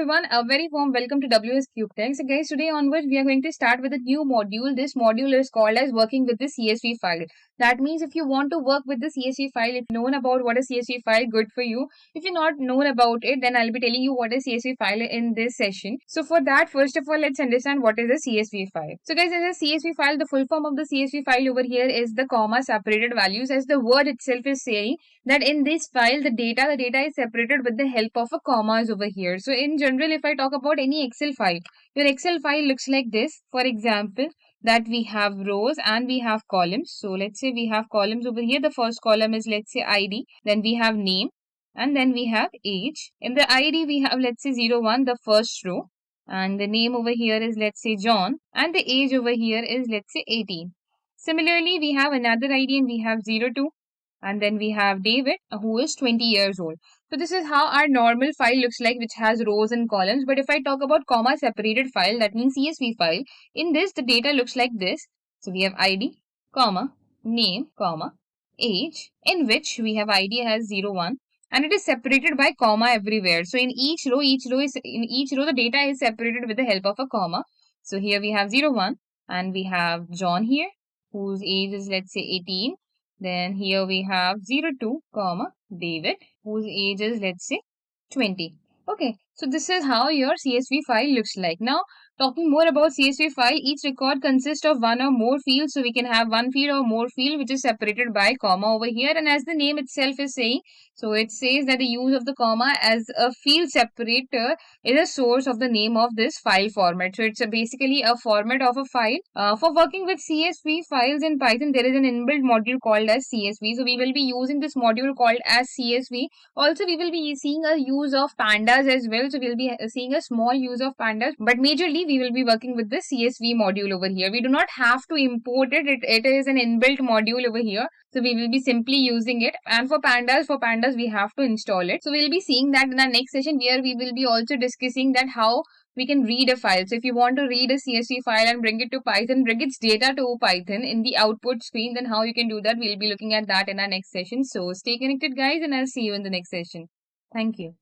everyone, a very warm welcome to WS Cube Tech. So guys, today onwards we are going to start with a new module. This module is called as working with the CSV file. That means if you want to work with the CSV file, if you known about what a CSV file, good for you. If you're not known about it, then I'll be telling you what is CSV file in this session. So for that, first of all, let's understand what is a CSV file. So guys, as a CSV file, the full form of the CSV file over here is the comma separated values, as the word itself is saying that in this file the data is separated with the help of a commas over here. So in general, if I talk about any Excel file, your Excel file looks like this. For example, that we have rows and we have columns. So let's say we have columns over here. The first column is, let's say, ID, then we have name, and then we have age. In the ID we have, let's say, 01, the first row, and the name over here is, let's say, John, and the age over here is, let's say, 18. Similarly, we have another ID and we have 02, and then we have David, who is 20 years old. So this is how our normal file looks like, which has rows and columns. But if I talk about comma separated file, that means CSV file, in this the data looks like this. So we have ID, comma, name, comma, age, in which we have ID as 01, and it is separated by comma everywhere. So in each row the data is separated with the help of a comma. So here we have 01, and we have John here, whose age is, let's say, 18. Then here we have 02, comma, David, whose age is, let's say, 20. Okay, so this is how your CSV file looks like. Now, talking more about CSV file, each record consists of one or more fields. So we can have one field or more field which is separated by comma over here. And as the name itself is saying, so it says that the use of the comma as a field separator is a source of the name of this file format. So it's basically a format of a file. For working with CSV files in Python, there is an inbuilt module called as CSV. So we will be using this module called as CSV. Also, we will be seeing a use of pandas as well. So we'll be seeing a small use of pandas, but majorly we will be working with the CSV module over here. We do not have to import it. It is an inbuilt module over here. So we will be simply using it. And for pandas we have to install it. So we'll be seeing that in our next session, where we will be also discussing that how we can read a file. So if you want to read a CSV file and bring it to Python, bring its data to Python in the output screen, then how you can do that, we'll be looking at that in our next session. So stay connected, guys, and I'll see you in the next session. Thank you.